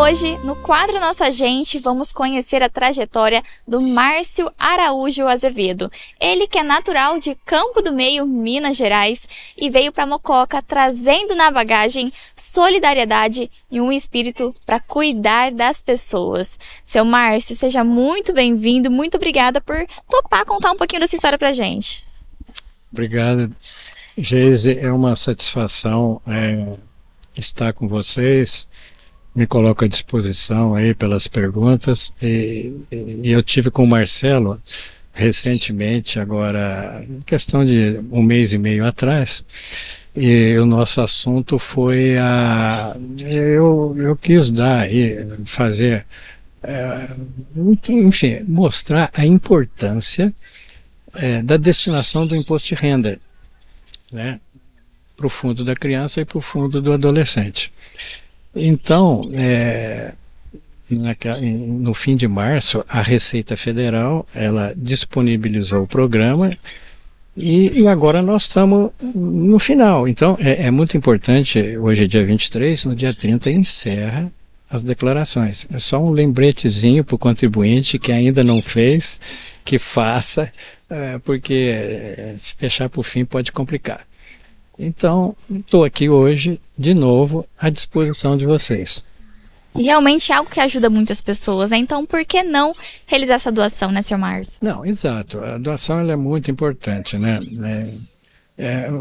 hoje, no quadro Nossa Gente, vamos conhecer a trajetória do Márcio Araújo Azevedo. Ele que é natural de Campo do Meio, Minas Gerais, e veio para Mococa trazendo na bagagem solidariedade e um espírito para cuidar das pessoas. Seu Márcio, seja muito bem-vindo, muito obrigada por topar contar um pouquinho dessa história pra gente. Obrigado, Geise, é uma satisfação estar com vocês. Me coloco à disposição aí pelas perguntas, e eu tive com o Marcelo recentemente, agora questão de um mês e meio atrás, e o nosso assunto foi eu quis dar aí, fazer, enfim, mostrar a importância da destinação do imposto de renda, né, para o fundo da criança e para o fundo do adolescente. Então, no fim de março, a Receita Federal ela disponibilizou o programa e agora nós estamos no final. Então, é muito importante, hoje é dia 23, no dia 30 encerra as declarações. É só um lembretezinho para o contribuinte que ainda não fez, que faça, porque se deixar para o fim pode complicar. Então, estou aqui hoje, de novo, à disposição de vocês. E realmente é algo que ajuda muitas pessoas, né? Então, por que não realizar essa doação, né, Sr. Márcio? Não, exato. A doação ela é muito importante, né?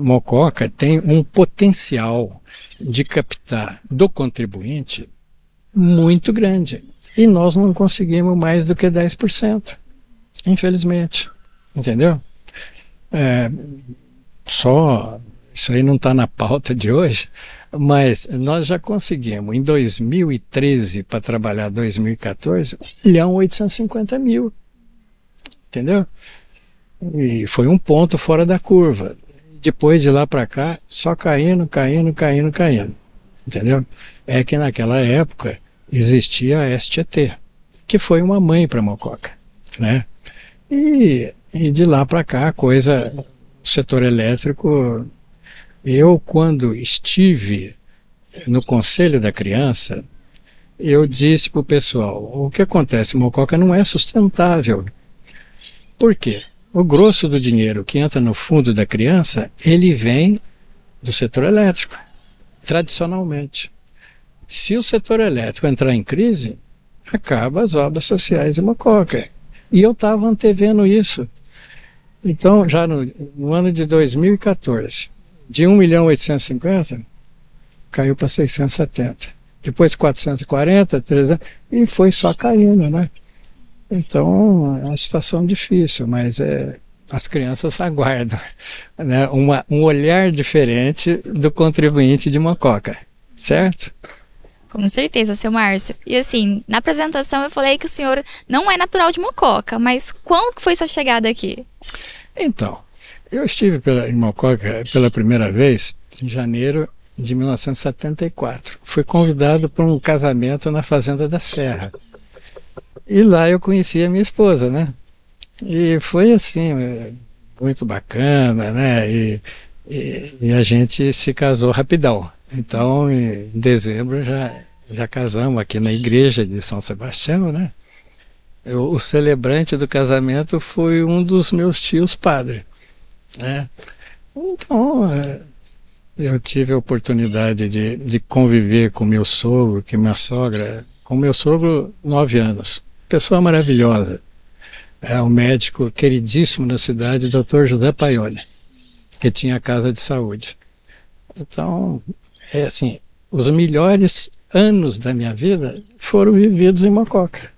Mococa tem um potencial de captar do contribuinte muito grande. E nós não conseguimos mais do que 10%, infelizmente. Entendeu? Isso aí não está na pauta de hoje, mas nós já conseguimos, em 2013, para trabalhar 2014, 1.850.000. Entendeu? E foi um ponto fora da curva. Depois de lá para cá, só caindo. Entendeu? É que naquela época existia a STT, que foi uma mãe para Mococa, né? E de lá para cá, o setor elétrico... Eu, quando estive no Conselho da Criança, eu disse para o pessoal, o que acontece? Mococa não é sustentável. Por quê? O grosso do dinheiro que entra no fundo da criança, ele vem do setor elétrico, tradicionalmente. Se o setor elétrico entrar em crise, acaba as obras sociais em Mococa. E eu estava antevendo isso. Então, já no ano de 2014, de 1.850.000, caiu para 670. Depois 440, 300, e foi só caindo, né? Então, é uma situação difícil, mas as crianças aguardam, né, um olhar diferente do contribuinte de Mococa, certo? Com certeza, seu Márcio. E assim, na apresentação eu falei que o senhor não é natural de Mococa, mas quando foi sua chegada aqui? Então, eu estive em Mococa pela primeira vez em janeiro de 1974. Fui convidado para um casamento na Fazenda da Serra. E lá eu conheci a minha esposa, né? E foi assim, muito bacana, né? E a gente se casou rapidão. Então, em dezembro já casamos aqui na igreja de São Sebastião, né? O celebrante do casamento foi um dos meus tios padre. Então, eu tive a oportunidade de conviver com meu sogro, com meu sogro 9 anos, pessoa maravilhosa, um médico queridíssimo na cidade, Dr. José Paioli, que tinha casa de saúde. Então, assim, os melhores anos da minha vida foram vividos em Mococa.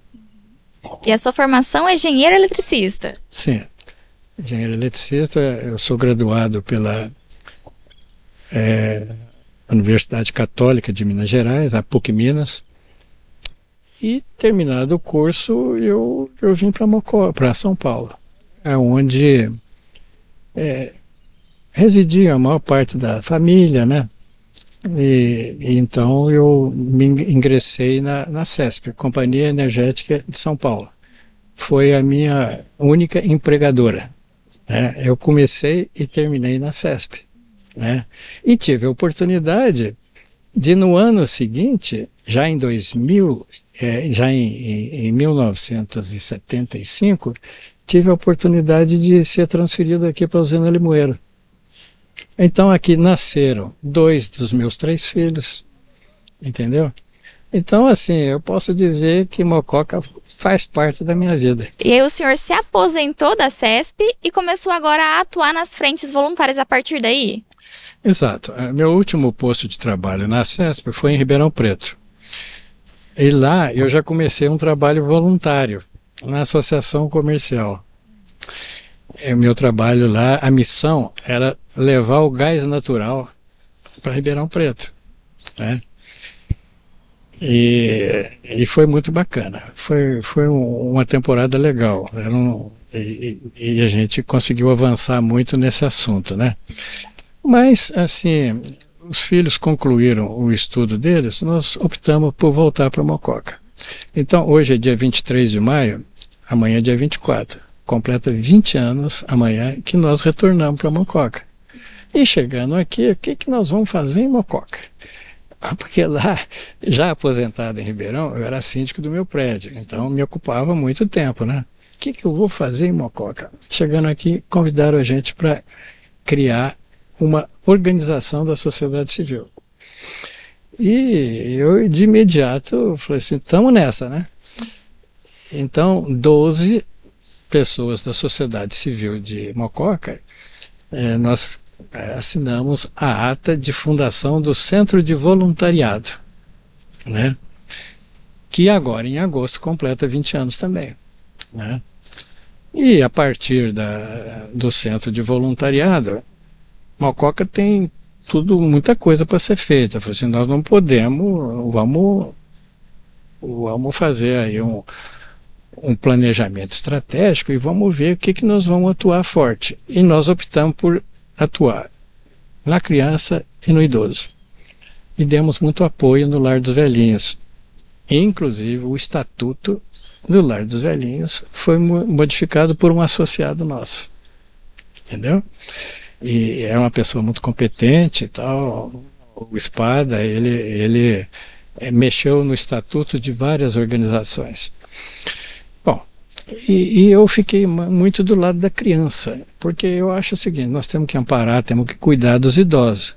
E a sua formação é engenheiro eletricista? Sim. Engenheiro eletricista, eu sou graduado pela Universidade Católica de Minas Gerais, a PUC Minas, e terminado o curso eu vim para São Paulo, onde residia a maior parte da família, né? E então eu me ingressei na CESP, Companhia Energética de São Paulo. Foi a minha única empregadora. Eu comecei e terminei na CESP, né? E tive a oportunidade No ano seguinte, já em 2000, já em 1975, tive a oportunidade de ser transferido aqui para a usina Limoeiro. Então aqui nasceram 2 dos meus 3 filhos, entendeu? Então assim, eu posso dizer que Mococa faz parte da minha vida. E aí o senhor se aposentou da CESP e começou agora a atuar nas frentes voluntárias a partir daí? Exato. Meu último posto de trabalho na CESP foi em Ribeirão Preto. E lá eu já comecei um trabalho voluntário na associação comercial. O meu trabalho lá, a missão era levar o gás natural para Ribeirão Preto, né? E foi muito bacana. Foi uma temporada legal. E a gente conseguiu avançar muito nesse assunto, né? Mas, assim, os filhos concluíram o estudo deles, nós optamos por voltar para Mococa. Então, hoje é dia 23 de maio, amanhã é dia 24. Completa 20 anos amanhã que nós retornamos para Mococa. E chegando aqui, o que nós vamos fazer em Mococa? Porque lá, já aposentado em Ribeirão, eu era síndico do meu prédio, então me ocupava muito tempo, né? O que eu vou fazer em Mococa? Chegando aqui, convidaram a gente para criar uma organização da sociedade civil. E eu, de imediato, falei assim, estamos nessa, né? Então, 12 pessoas da sociedade civil de Mococa, nós assinamos a ata de fundação do Centro de Voluntariado, né? Que agora, em agosto, completa 20 anos também, né? E a partir do Centro de Voluntariado, Mococa tem muita coisa para ser feita. Falei assim, nós não podemos, vamos fazer aí um planejamento estratégico e vamos ver o que nós vamos atuar forte. E nós optamos por atuar na criança e no idoso. E demos muito apoio no Lar dos Velhinhos. Inclusive, o estatuto do Lar dos Velhinhos foi modificado por um associado nosso. Entendeu? E é uma pessoa muito competente e tal. O Espada, ele mexeu no estatuto de várias organizações. Bom, e eu fiquei muito do lado da criança, porque eu acho o seguinte, nós temos que amparar, temos que cuidar dos idosos.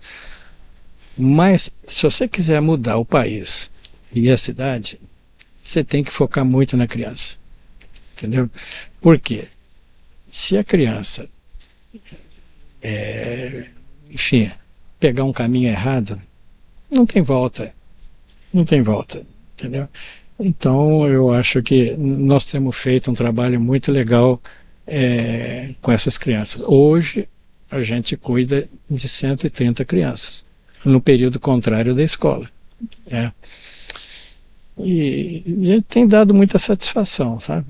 Mas, se você quiser mudar o país e a cidade, você tem que focar muito na criança. Entendeu? Por quê? Se a criança enfim, pegar um caminho errado, não tem volta, entendeu? Então eu acho que nós temos feito um trabalho muito legal com essas crianças. Hoje a gente cuida de 130 crianças, no período contrário da escola, né? E tem dado muita satisfação, sabe?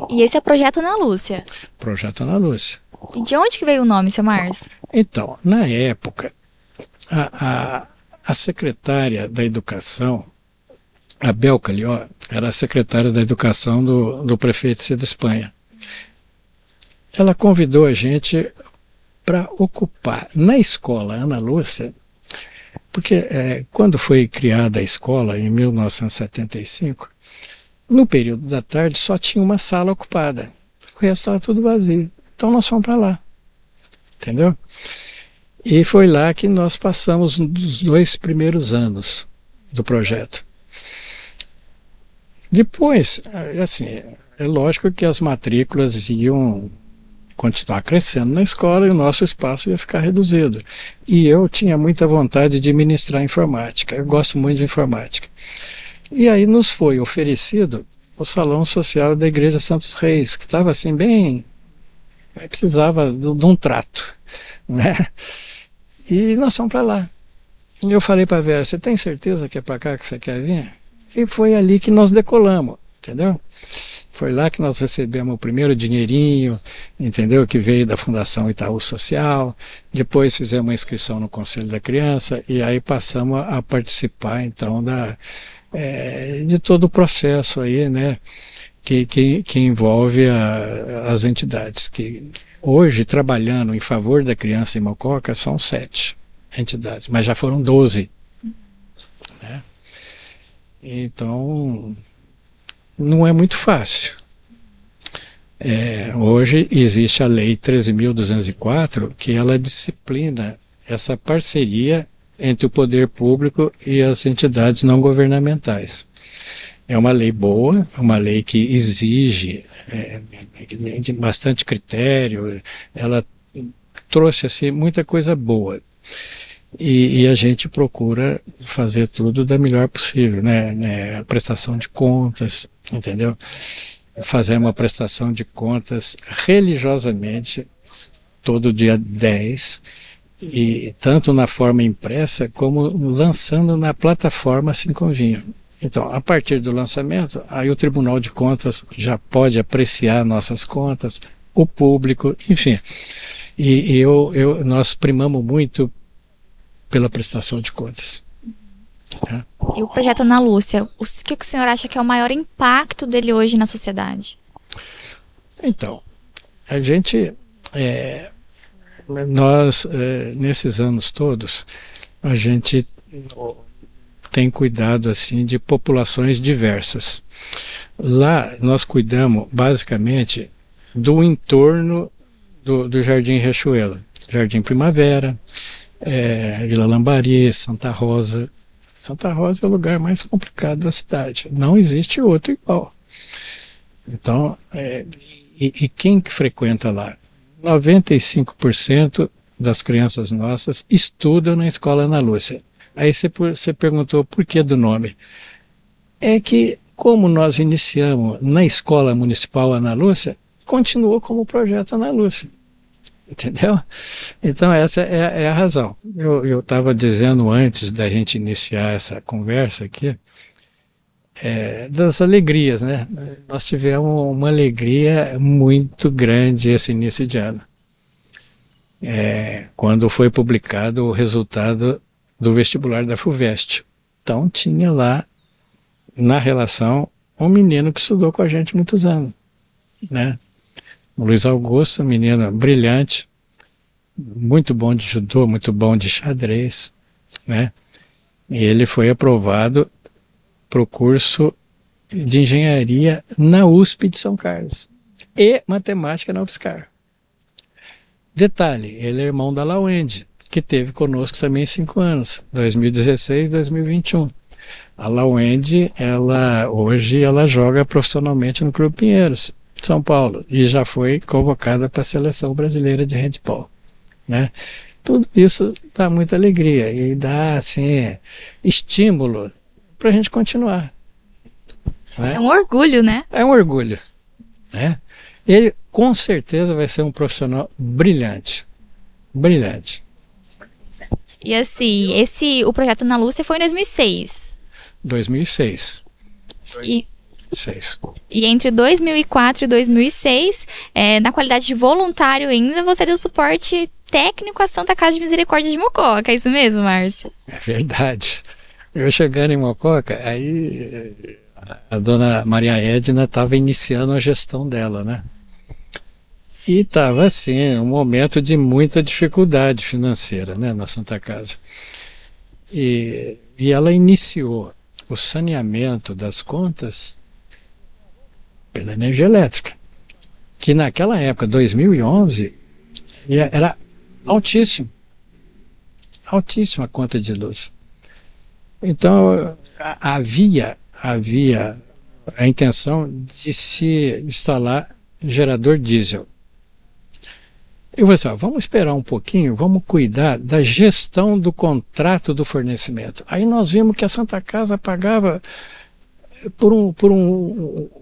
E esse é o Projeto Ana Lúcia. Projeto Ana Lúcia. E de onde que veio o nome, seu Márcio? Então, na época, a secretária da Educação, a Bel Calió, era a secretária da Educação do prefeito Cido Espanha. Ela convidou a gente para ocupar na escola Ana Lúcia, porque quando foi criada a escola, em 1975, no período da tarde só tinha uma sala ocupada, o resto estava tudo vazio. Então nós fomos para lá, entendeu? E foi lá que nós passamos os 2 primeiros anos do projeto. Depois, assim, é lógico que as matrículas iam continuar crescendo na escola e o nosso espaço ia ficar reduzido. E eu tinha muita vontade de ministrar informática, eu gosto muito de informática. E aí nos foi oferecido o Salão Social da Igreja Santos Reis, que estava assim bem... precisava de um trato, né? E nós fomos para lá. E eu falei para a Vera, você tem certeza que é para cá que você quer vir? E foi ali que nós decolamos, entendeu? Foi lá que nós recebemos o primeiro dinheirinho, entendeu? Que veio da Fundação Itaú Social. Depois fizemos uma inscrição no Conselho da Criança e aí passamos a participar, então, de todo o processo aí, né? Que envolve as entidades, que hoje, trabalhando em favor da criança em Mococa, são 7 entidades, mas já foram 12, né? Então, não é muito fácil. Hoje existe a Lei 13.204, que ela disciplina essa parceria entre o poder público e as entidades não governamentais. É uma lei boa, uma lei que exige de bastante critério, ela trouxe assim, muita coisa boa. E a gente procura fazer tudo da melhor possível, né? A prestação de contas, entendeu? Fazer uma prestação de contas religiosamente todo dia 10, e tanto na forma impressa como lançando na plataforma Assim Convinha. Então, a partir do lançamento, aí o Tribunal de Contas já pode apreciar nossas contas, o público, enfim. E nós primamos muito pela prestação de contas. E o projeto Ana Lúcia, o que o senhor acha que é o maior impacto dele hoje na sociedade? Então, a gente, nós, nesses anos todos, a gente tem cuidado assim de populações diversas. Lá nós cuidamos basicamente do entorno do Jardim Riachuelo, Jardim Primavera, Vila Lambari, Santa Rosa. Santa Rosa é o lugar mais complicado da cidade. Não existe outro igual. Então, e quem que frequenta lá? 95% das crianças nossas estudam na Escola Ana Lúcia. Aí você perguntou por que do nome. É que, como nós iniciamos na Escola Municipal Ana Lúcia, continuou como Projeto Ana Lúcia. Entendeu? Então essa é a razão. Eu estava dizendo antes da gente iniciar essa conversa aqui, das alegrias, né? Nós tivemos uma alegria muito grande esse início de ano. Quando foi publicado o resultado do vestibular da FUVEST. Então tinha lá, na relação, um menino que estudou com a gente muitos anos, né? O Luiz Augusto, um menino brilhante, muito bom de judô, muito bom de xadrez, né? E ele foi aprovado para o curso de engenharia na USP de São Carlos e matemática na UFSCar. Detalhe, ele é irmão da Lauende, que teve conosco também 5 anos, 2016 e 2021. A Lauende, hoje ela joga profissionalmente no Clube Pinheiros, São Paulo, e já foi convocada para a seleção brasileira de handball, né? Tudo isso dá muita alegria e dá assim estímulo para a gente continuar, né? É um orgulho, né? É um orgulho, né? Ele com certeza vai ser um profissional brilhante, brilhante. E assim, o projeto Ana Lúcia foi em 2006. 2006. E entre 2004 e 2006, na qualidade de voluntário ainda, você deu suporte técnico à Santa Casa de Misericórdia de Mococa. É isso mesmo, Márcio? É verdade. Eu chegando em Mococa, aí a dona Maria Edna estava iniciando a gestão dela, né? E estava assim, um momento de muita dificuldade financeira, né, na Santa Casa. E ela iniciou o saneamento das contas pela energia elétrica, que naquela época, 2011, era altíssimo, altíssima a conta de luz. Então havia a intenção de se instalar gerador diesel. Eu falei assim, vamos esperar um pouquinho, vamos cuidar da gestão do contrato do fornecimento. Aí nós vimos que a Santa Casa pagava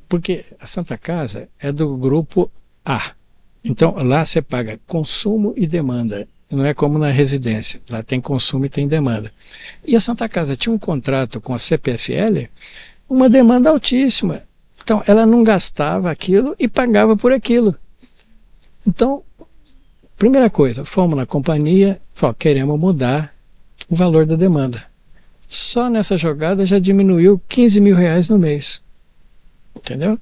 porque a Santa Casa é do grupo A. Então lá você paga consumo e demanda. Não é como na residência, lá tem consumo e tem demanda. E a Santa Casa tinha um contrato com a CPFL, uma demanda altíssima. Então ela não gastava aquilo e pagava por aquilo. Então, primeira coisa, fomos na companhia, queremos mudar o valor da demanda. Só nessa jogada já diminuiu 15 mil reais no mês. Entendeu?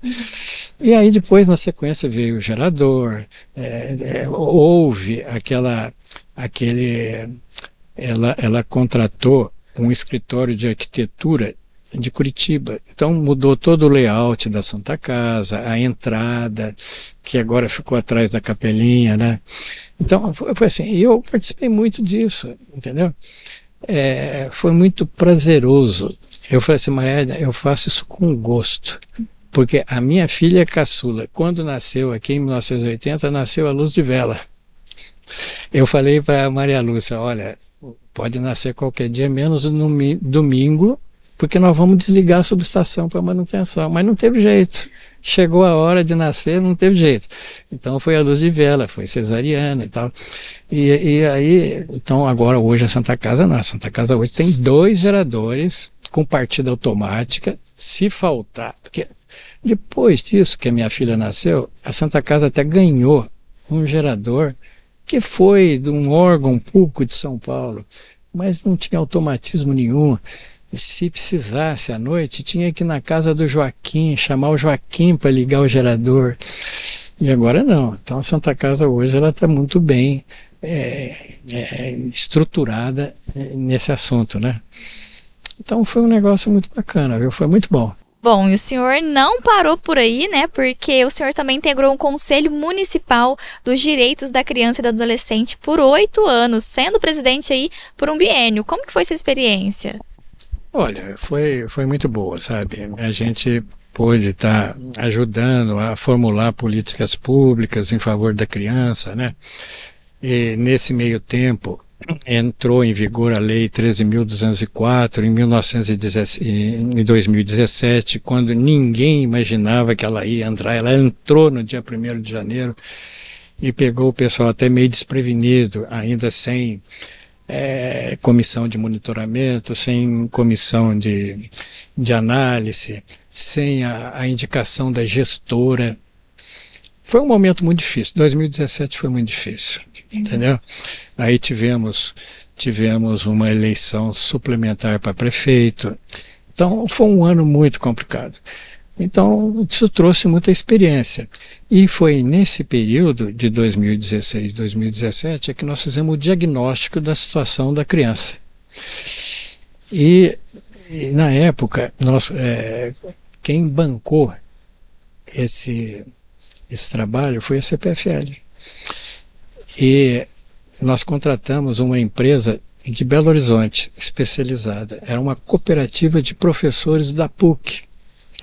E aí depois, na sequência, veio o gerador, houve ela contratou um escritório de arquitetura de Curitiba. Então mudou todo o layout da Santa Casa, a entrada, que agora ficou atrás da capelinha, né? Então foi assim, e eu participei muito disso, entendeu? Foi muito prazeroso. Eu falei assim, Maria, eu faço isso com gosto, porque a minha filha caçula, quando nasceu aqui em 1980, nasceu à luz de vela. Eu falei para a Maria Lúcia, olha, pode nascer qualquer dia, menos no domingo, porque nós vamos desligar a subestação para manutenção. Mas não teve jeito. Chegou a hora de nascer, não teve jeito. Então foi a luz de vela, foi cesariana e tal. E aí, então agora hoje a Santa Casa não. A Santa Casa hoje tem 2 geradores com partida automática, se faltar. Porque depois disso que a minha filha nasceu, a Santa Casa até ganhou um gerador que foi de um órgão público de São Paulo, mas não tinha automatismo nenhum. E se precisasse à noite, tinha que ir na casa do Joaquim, chamar o Joaquim para ligar o gerador. E agora não. Então a Santa Casa hoje ela está muito bem estruturada nesse assunto, né? Então foi um negócio muito bacana, viu? Foi muito bom. Bom, e o senhor não parou por aí, né? Porque o senhor também integrou um Conselho Municipal dos Direitos da Criança e do Adolescente por 8 anos, sendo presidente aí por um biênio. Como que foi essa experiência? Olha, foi muito boa, sabe? A gente pôde estar ajudando a formular políticas públicas em favor da criança, né? E nesse meio tempo entrou em vigor a Lei 13.204 em 2017, quando ninguém imaginava que ela ia entrar. Ela entrou no dia 1º de janeiro e pegou o pessoal até meio desprevenido, ainda sem comissão de monitoramento, sem comissão de análise, sem a indicação da gestora. Foi um momento muito difícil. 2017 foi muito difícil, entendeu? Aí tivemos uma eleição suplementar para prefeito. Então foi um ano muito complicado. Então isso trouxe muita experiência. E foi nesse período de 2016, 2017 que nós fizemos o diagnóstico da situação da criança. E na época, quem bancou esse trabalho foi a CPFL. E nós contratamos uma empresa de Belo Horizonte, especializada. Era uma cooperativa de professores da PUC,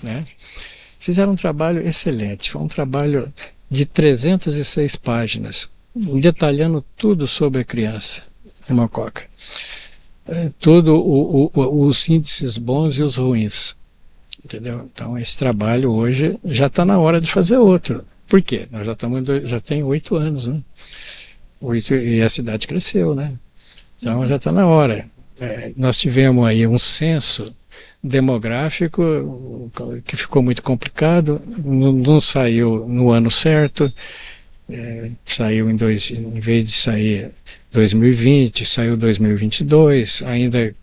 né? Fizeram um trabalho excelente. Foi um trabalho de 306 páginas, detalhando tudo sobre a criança em Mococa. Tudo os índices bons e os ruins. Entendeu? Então esse trabalho hoje já está na hora de fazer outro. Por quê? Nós já tem 8 anos, né? 8, e a cidade cresceu, né? Então já está na hora. Nós tivemos aí um censo demográfico que ficou muito complicado, não saiu no ano certo, saiu em vez de sair 2020, saiu 2022, ainda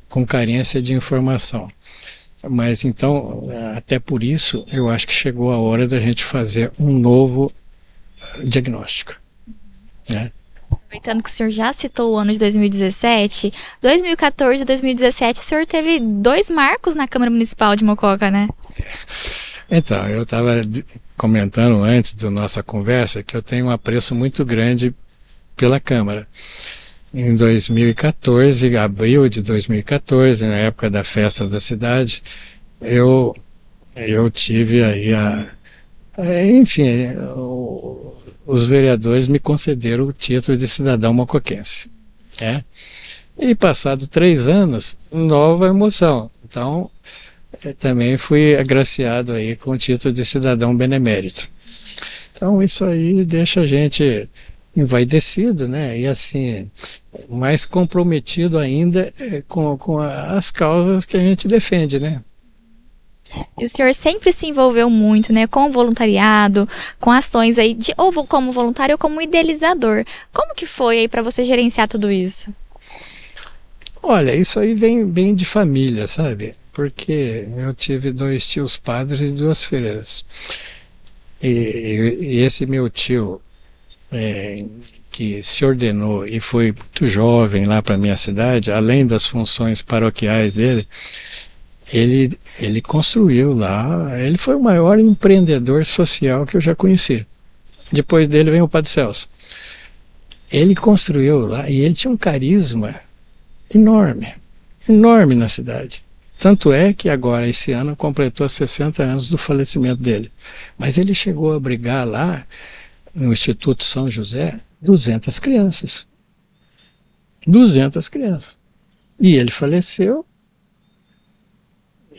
com carência de informação. Mas então, até por isso, eu acho que chegou a hora da gente fazer um novo diagnóstico, né? Aproveitando que o senhor já citou o ano de 2017, 2014 e 2017, o senhor teve 2 marcos na Câmara Municipal de Mococa, né? Então, eu estava comentando antes da nossa conversa que eu tenho um apreço muito grande pela Câmara. Em 2014, abril de 2014, na época da festa da cidade, eu tive aí enfim, os vereadores me concederam o título de cidadão mocoquense. E passado 3 anos, nova emoção. Então, também fui agraciado aí com o título de cidadão benemérito. Então, isso aí deixa a gente envaidecido, né? E assim, mais comprometido ainda com as causas que a gente defende, né? E o senhor sempre se envolveu muito, né, com o voluntariado, com ações aí, ou como voluntário ou como idealizador. Como que foi aí para você gerenciar tudo isso? Olha, isso aí vem de família, sabe? Porque eu tive 2 tios padres e 2 freiras. E esse meu tio que se ordenou e foi muito jovem lá para a minha cidade, além das funções paroquiais dele, ele construiu lá, ele foi o maior empreendedor social que eu já conheci. Depois dele vem o Padre Celso. Ele construiu lá e ele tinha um carisma enorme, enorme na cidade. Tanto é que agora, esse ano, completou 60 anos do falecimento dele. Mas ele chegou a abrigar lá, no Instituto São José, 200 crianças. 200 crianças. E ele faleceu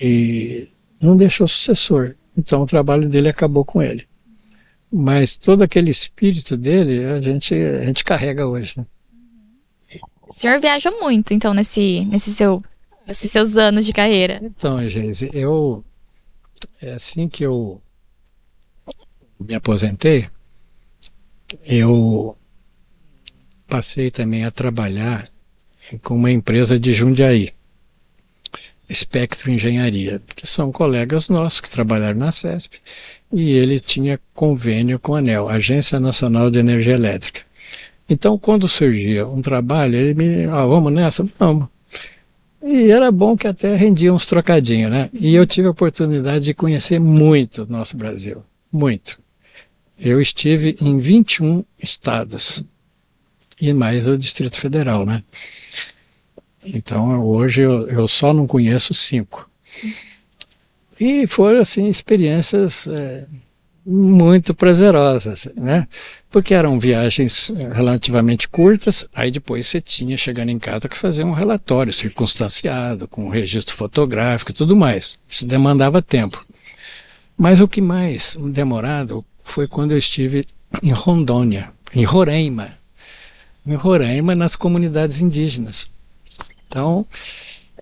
e não deixou sucessor. Então o trabalho dele acabou com ele. Mas todo aquele espírito dele a gente carrega hoje, né? O senhor viajou muito, então, nesses seus anos de carreira. Então, Geise, assim que eu me aposentei, eu passei também a trabalhar com uma empresa de Jundiaí, Espectro Engenharia, que são colegas nossos que trabalharam na CESP, e ele tinha convênio com a ANEEL, Agência Nacional de Energia Elétrica. Então, quando surgia um trabalho, ele me, vamos nessa? Vamos. E era bom que até rendia uns trocadinhos, né? E eu tive a oportunidade de conhecer muito o nosso Brasil, muito. Eu estive em 21 estados, e mais o Distrito Federal, né? Então, hoje eu só não conheço 5. E foram, assim, experiências muito prazerosas, né? Porque eram viagens relativamente curtas, aí depois você tinha, chegando em casa, que fazer um relatório circunstanciado, com registro fotográfico e tudo mais. Isso demandava tempo. Mas o que mais demorado foi quando eu estive em Rondônia, em Roraima, nas comunidades indígenas. Então,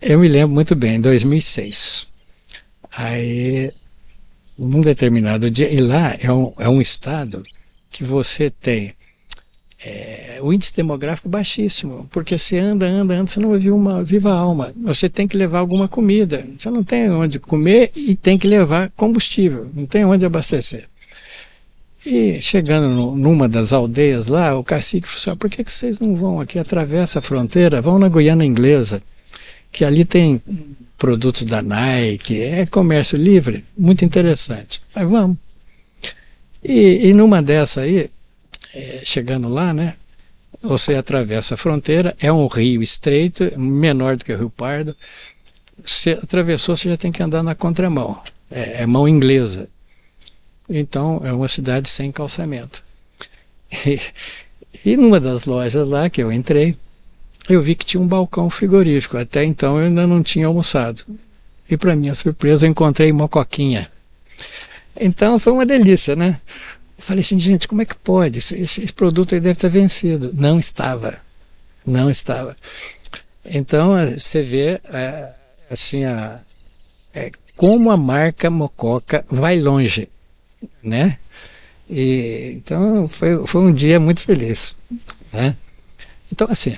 eu me lembro muito bem, em 2006. Aí, num determinado dia, e lá é um estado que você tem o índice demográfico baixíssimo, porque você anda, você não viu uma viva alma. Você tem que levar alguma comida, você não tem onde comer e tem que levar combustível, não tem onde abastecer. E chegando numa das aldeias lá, o cacique falou assim, por que vocês não vão aqui, atravessa a fronteira, vão na Guiana Inglesa, que ali tem produtos da Nike, é comércio livre, muito interessante. Mas vamos. E numa dessa aí, chegando lá, né, você atravessa a fronteira, é um rio estreito, menor do que o Rio Pardo, você atravessou, você já tem que andar na contramão, é mão inglesa. Então, é uma cidade sem calçamento. E numa das lojas lá que eu entrei, eu vi que tinha um balcão frigorífico. Até então eu ainda não tinha almoçado. E para minha surpresa eu encontrei mocoquinha. Então foi uma delícia, né? Eu falei assim, gente, como é que pode? Esse produto aí deve estar vencido. Não estava. Não estava. Então você vê assim, como a marca Mococa vai longe, né? E então foi um dia muito feliz, né? Então assim,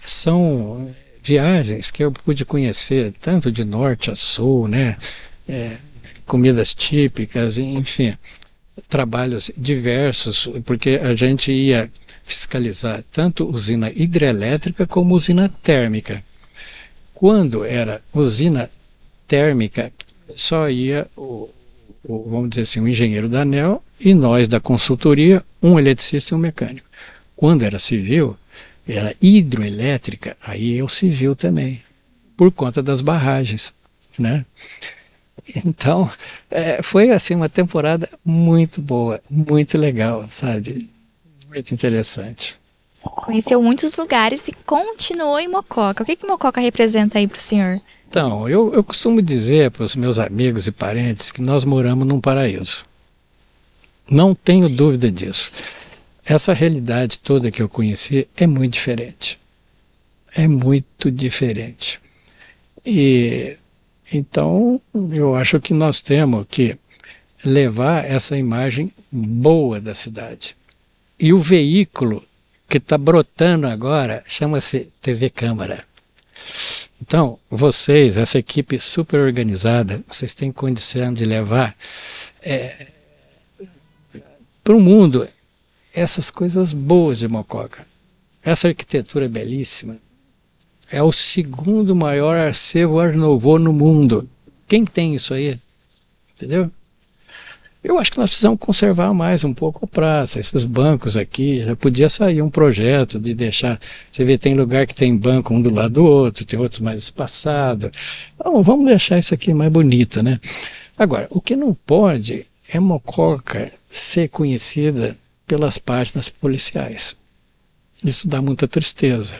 são viagens que eu pude conhecer tanto de norte a sul, né? Comidas típicas, enfim, trabalhos diversos, porque a gente ia fiscalizar tanto usina hidrelétrica como usina térmica. Quando era usina térmica, só ia vamos dizer assim, o engenheiro da ANEEL e nós da consultoria, um eletricista e um mecânico. Quando era civil, era hidroelétrica, aí eu civil também, por conta das barragens, né? Então, foi assim uma temporada muito boa, muito legal, sabe? Muito interessante. Conheceu muitos lugares e continuou em Mococa. O que Mococa representa aí para o senhor? Então, eu costumo dizer para os meus amigos e parentes que nós moramos num paraíso. Não tenho dúvida disso. Essa realidade toda que eu conheci é muito diferente. É muito diferente. E então eu acho que nós temos que levar essa imagem boa da cidade. E o veículo que está brotando agora chama-se TV Câmara. Então, vocês, essa equipe super organizada, vocês têm condição de levar para o mundo essas coisas boas de Mococa. Essa arquitetura é belíssima. É o segundo maior acervo Art Nouveau no mundo. Quem tem isso aí? Entendeu? Eu acho que nós precisamos conservar mais um pouco a praça, esses bancos aqui. Já podia sair um projeto de deixar. Você vê, tem lugar que tem banco um do lado do outro, tem outro mais espaçado. Então, vamos deixar isso aqui mais bonito, né? Agora, o que não pode é Mococa ser conhecida pelas páginas policiais. Isso dá muita tristeza.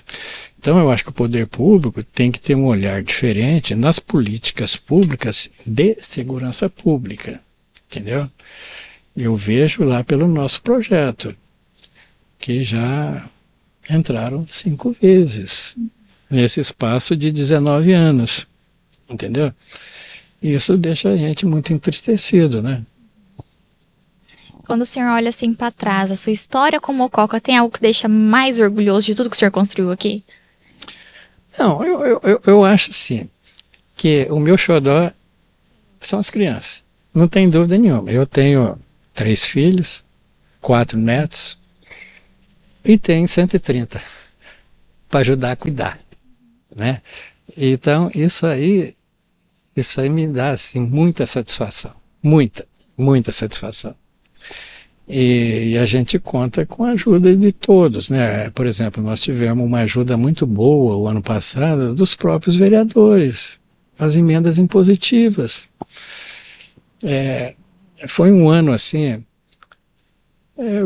Então eu acho que o poder público tem que ter um olhar diferente nas políticas públicas de segurança pública. Entendeu? Eu vejo lá pelo nosso projeto, que já entraram 5 vezes nesse espaço de 19 anos. Entendeu? Isso deixa a gente muito entristecido, né? Quando o senhor olha assim para trás, a sua história com Mococa tem algo que deixa mais orgulhoso de tudo que o senhor construiu aqui? Não, eu acho assim, que o meu xodó são as crianças. Não tem dúvida nenhuma. Eu tenho 3 filhos, 4 netos e tenho 130 para ajudar a cuidar, né? Então isso aí me dá assim muita satisfação, muita satisfação. E a gente conta com a ajuda de todos, né? Por exemplo, nós tivemos uma ajuda muito boa o ano passado dos próprios vereadores, as emendas impositivas. Foi um ano assim,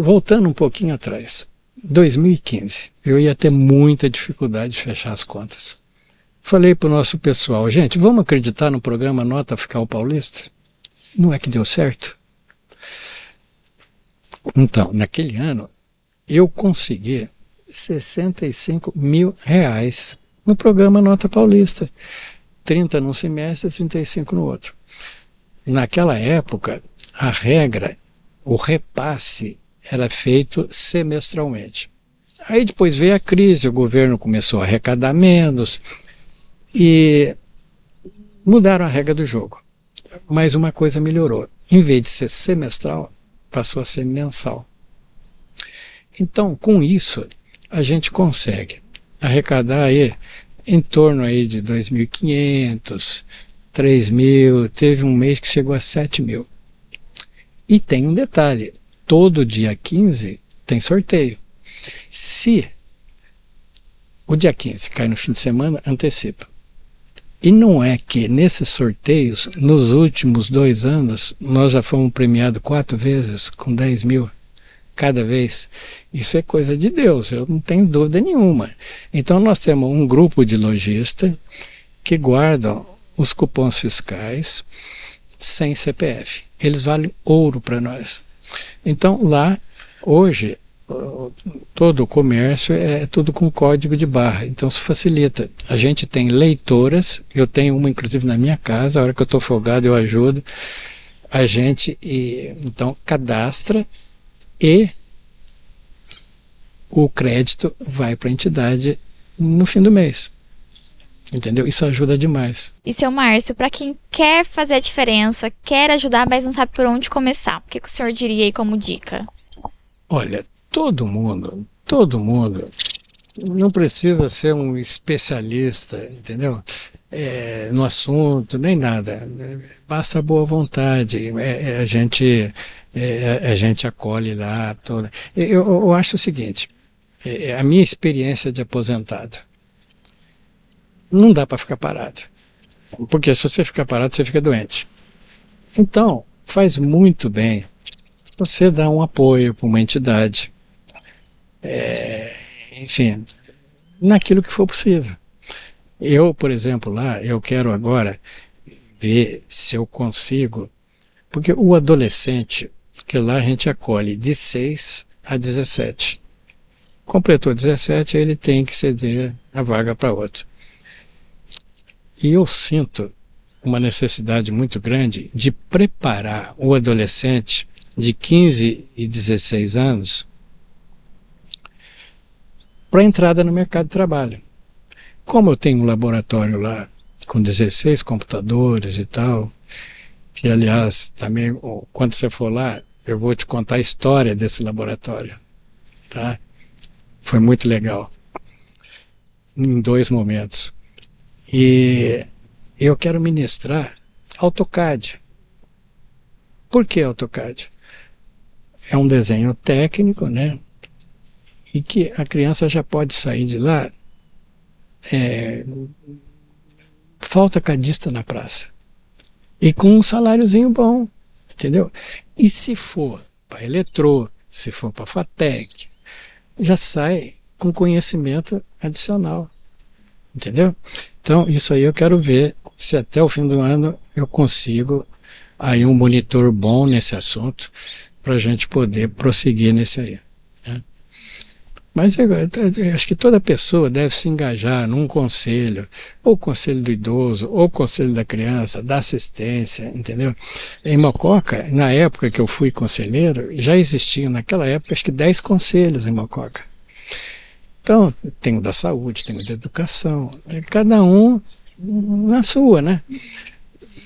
voltando um pouquinho atrás, 2015, eu ia ter muita dificuldade de fechar as contas. Falei para o nosso pessoal, gente, vamos acreditar no programa Nota Fiscal Paulista? Não é que deu certo? Então, naquele ano, eu consegui R$65 mil no programa Nota Paulista. 30 num semestre, 35 no outro. Naquela época, a regra, o repasse, era feito semestralmente. Aí depois veio a crise, o governo começou a arrecadar menos e mudaram a regra do jogo. Mas uma coisa melhorou. Em vez de ser semestral, passou a ser mensal. Então, com isso, a gente consegue arrecadar aí em torno aí de 2.500, 3.000, teve um mês que chegou a 7.000. E tem um detalhe, todo dia 15 tem sorteio. Se o dia 15 cai no fim de semana, antecipa. E não é que nesses sorteios, nos últimos 2 anos, nós já fomos premiados 4 vezes com 10 mil cada vez. Isso é coisa de Deus, eu não tenho dúvida nenhuma. Então nós temos um grupo de lojistas que guardam os cupons fiscais sem CPF. Eles valem ouro para nós. Então lá, hoje, todo o comércio é tudo com código de barra, então isso facilita. A gente tem leitoras, eu tenho uma inclusive na minha casa, a hora que eu estou folgado eu ajudo. A gente então cadastra e o crédito vai para a entidade no fim do mês. Entendeu? Isso ajuda demais. E seu Márcio, para quem quer fazer a diferença, quer ajudar, mas não sabe por onde começar, o que o senhor diria aí como dica? Olha, todo mundo não precisa ser um especialista, entendeu? No assunto, nem nada. Basta boa vontade. A gente acolhe lá. Toda. Eu acho o seguinte, a minha experiência de aposentado, não dá para ficar parado. Porque se você ficar parado, você fica doente. Então, faz muito bem você dar um apoio para uma entidade. Enfim, naquilo que for possível. Eu, por exemplo, lá, eu quero agora ver se eu consigo, porque o adolescente, que lá a gente acolhe de 6 a 17. Completou 17, ele tem que ceder a vaga para outro. E eu sinto uma necessidade muito grande de preparar o adolescente de 15 e 16 anos para a entrada no mercado de trabalho. Como eu tenho um laboratório lá com 16 computadores e tal, que aliás também, quando você for lá, eu vou te contar a história desse laboratório. tá? Foi muito legal, em 2 momentos. E eu quero ministrar AutoCAD. Por que AutoCAD? É um desenho técnico, né? E que a criança já pode sair de lá, falta cadista na praça. E com um saláriozinho bom, entendeu? E se for para Eletrô, se for para FATEC, já sai com conhecimento adicional, entendeu? Então, isso aí eu quero ver se até o fim do ano eu consigo aí um monitor bom nesse assunto para a gente poder prosseguir nesse aí, né? Mas eu acho que toda pessoa deve se engajar num conselho, ou conselho do idoso, ou conselho da criança, da assistência, entendeu? Em Mococa, na época que eu fui conselheiro, já existiam naquela época acho que 10 conselhos em Mococa. Então, tem o da saúde, tem o da educação, cada um na sua, né?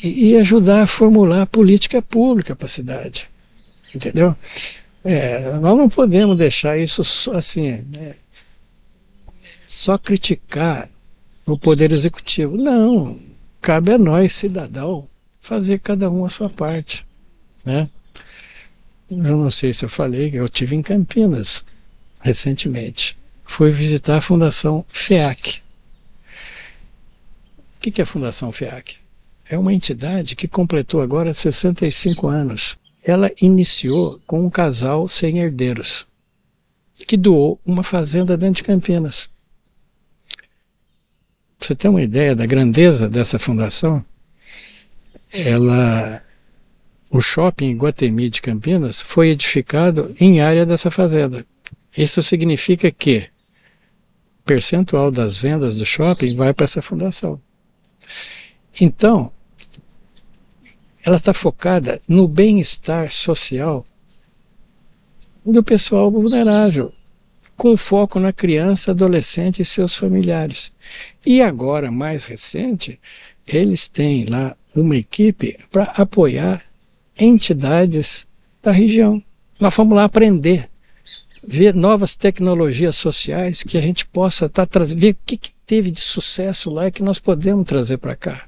E ajudar a formular política pública para a cidade, entendeu? Nós não podemos deixar isso assim, só criticar o Poder Executivo. Não, cabe a nós, cidadão, fazer cada um a sua parte, né? Eu não sei se eu falei, eu estive em Campinas recentemente. Fui visitar a Fundação FEAC. O que é a Fundação FEAC? É uma entidade que completou agora 65 anos. Ela iniciou com um casal sem herdeiros, que doou uma fazenda dentro de Campinas. Pra você ter uma ideia da grandeza dessa fundação, o shopping Iguatemi de Campinas foi edificado em área dessa fazenda. Isso significa que percentual das vendas do shopping vai para essa fundação. Então, ela está focada no bem-estar social do pessoal vulnerável, com foco na criança, adolescente e seus familiares. E agora, mais recente, eles têm lá uma equipe para apoiar entidades da região. Nós fomos lá aprender, ver novas tecnologias sociais que a gente possa ver o que teve de sucesso lá e que nós podemos trazer para cá.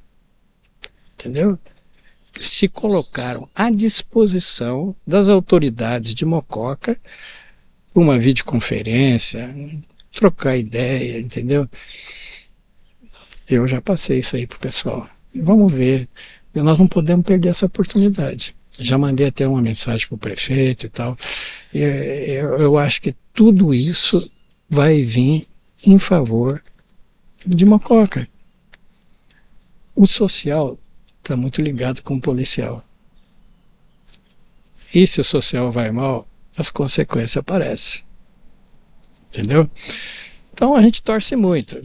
Entendeu? Se colocaram à disposição das autoridades de Mococa uma videoconferência, trocar ideia, entendeu? Eu já passei isso aí pro pessoal. Vamos ver. Nós não podemos perder essa oportunidade. Já mandei até uma mensagem pro prefeito e tal. Eu acho que tudo isso vai vir em favor de Mococa. O social está muito ligado com o policial. E se o social vai mal, as consequências aparecem. Entendeu? Então a gente torce muito.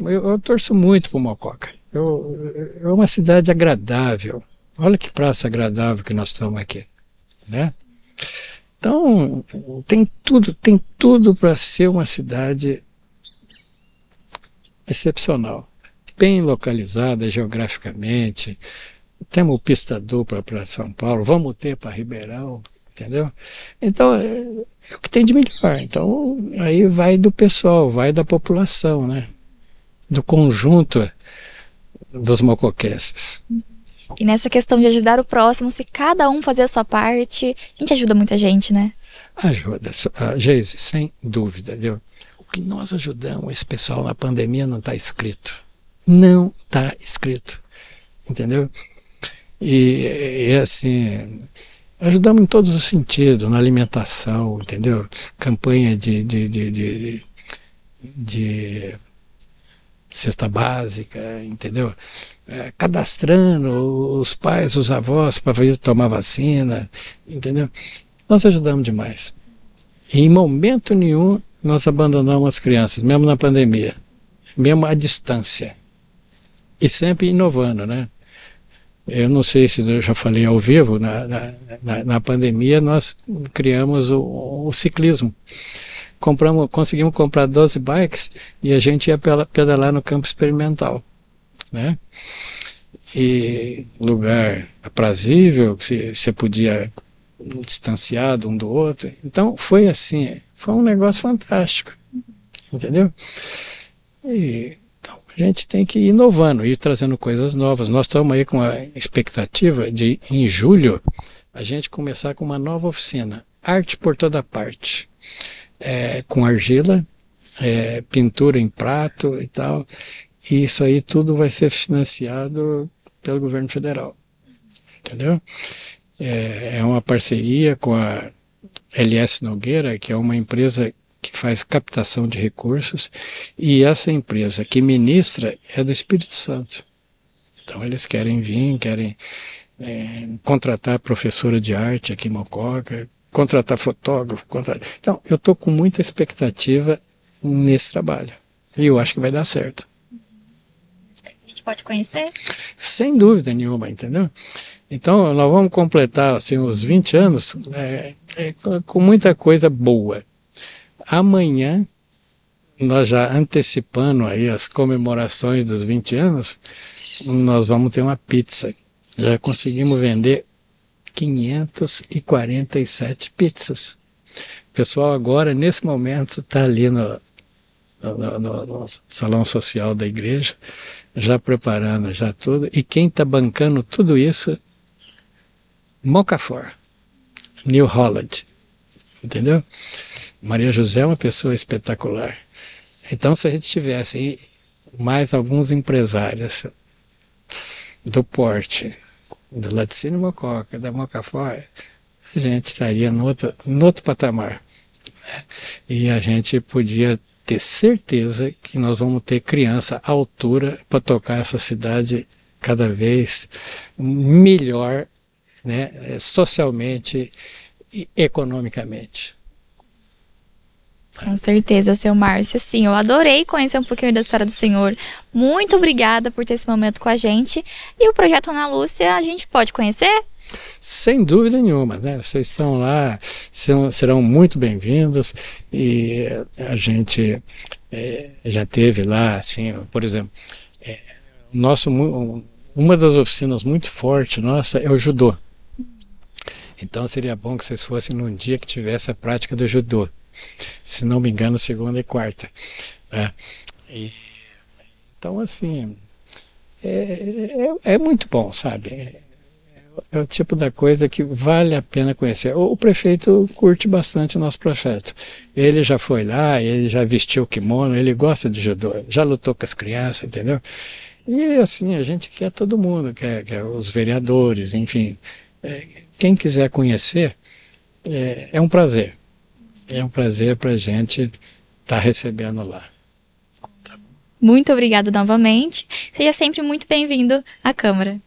Eu torço muito para Mococa. É uma cidade agradável. Olha que praça agradável que nós estamos aqui, né? Então tem tudo para ser uma cidade excepcional, bem localizada geograficamente. Temos pista dupla para São Paulo, vamos ter para Ribeirão, entendeu? Então é o que tem de melhor. Então aí vai do pessoal, vai da população, né? Do conjunto dos mocoquenses. E nessa questão de ajudar o próximo, se cada um fazer a sua parte, a gente ajuda muita gente, né? Ajuda, Geise, sem dúvida, viu? O que nós ajudamos esse pessoal na pandemia não está escrito. Não está escrito, entendeu? E assim, ajudamos em todos os sentidos, na alimentação, entendeu? Campanha de cesta básica, entendeu? Cadastrando os pais, os avós para tomar vacina, entendeu? Nós ajudamos demais. E em momento nenhum nós abandonamos as crianças, mesmo na pandemia, mesmo à distância. E sempre inovando, né? Eu não sei se eu já falei ao vivo, na pandemia nós criamos o ciclismo. Conseguimos comprar 12 bikes e a gente ia pedalar no campo experimental, né? E lugar aprazível, que você podia distanciado um do outro. Então foi assim, Foi um negócio fantástico, entendeu? Então, a gente tem que ir inovando, ir trazendo coisas novas. Nós estamos aí com a expectativa de, em julho, a gente começar com uma nova oficina, arte por toda parte, com argila, pintura em prato e tal. E isso aí tudo vai ser financiado pelo governo federal, entendeu? É uma parceria com a LS Nogueira, que é uma empresa que faz captação de recursos, e essa empresa que ministra é do Espírito Santo. Então eles querem vir, querem contratar professora de arte aqui em Mococa, contratar fotógrafo, Então eu estou com muita expectativa nesse trabalho, e eu acho que vai dar certo. A gente pode conhecer? Sem dúvida nenhuma, entendeu? Então nós vamos completar assim, os 20 anos com muita coisa boa. Amanhã, nós já antecipando aí as comemorações dos 20 anos, nós vamos ter uma pizza. Já conseguimos vender 547 pizzas. O pessoal agora, nesse momento, está ali no salão social da igreja, já preparando já tudo. E quem está bancando tudo isso, Mocafor, New Holland, entendeu? Maria José é uma pessoa espetacular. Então, se a gente tivesse aí mais alguns empresários do porte, do Laticínio Mococa, da Mocafor, a gente estaria no outro patamar, né? E a gente podia ter certeza que nós vamos ter criança à altura para tocar essa cidade cada vez melhor, né? Socialmente e economicamente. Com certeza, seu Márcio. Sim, eu adorei conhecer um pouquinho da história do senhor. Muito obrigada por ter esse momento com a gente. E o Projeto Ana Lúcia, a gente pode conhecer? Sem dúvida nenhuma, né? Vocês estão lá, serão muito bem-vindos. E a gente já teve lá, assim, por exemplo, uma das oficinas muito fortes nossa é o judô. Então seria bom que vocês fossem num dia que tivesse a prática do judô. Se não me engano, segunda e quarta, né? Então, assim, é muito bom, sabe? É o tipo da coisa que vale a pena conhecer. O prefeito curte bastante o nosso projeto. Ele já foi lá, ele já vestiu o kimono, ele gosta de judô, já lutou com as crianças, entendeu? E, assim, a gente quer todo mundo, quer os vereadores, enfim. Quem quiser conhecer, é um prazer. É um prazer para a gente estar recebendo lá. Tá. Muito obrigada novamente. Seja sempre muito bem-vindo à Câmara.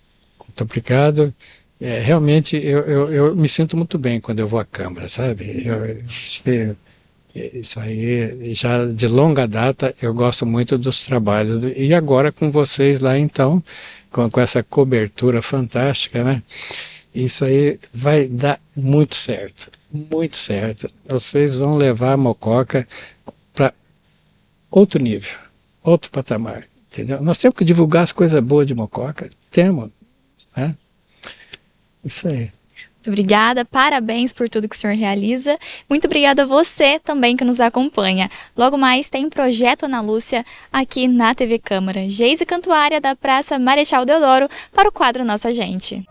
Muito obrigado. Realmente, eu me sinto muito bem quando eu vou à Câmara, sabe? Isso aí, já de longa data, eu gosto muito dos trabalhos. E agora com vocês lá, então, com essa cobertura fantástica, né? Isso aí vai dar muito certo. Muito certo. Vocês vão levar a Mococa para outro nível, outro patamar, entendeu? Nós temos que divulgar as coisas boas de Mococa. Temos, né? Isso aí. Muito obrigada, parabéns por tudo que o senhor realiza. Muito obrigada a você também que nos acompanha. Logo mais tem Projeto Ana Lúcia aqui na TV Câmara. Geise Cantuária, da Praça Marechal Deodoro, para o quadro Nossa Gente.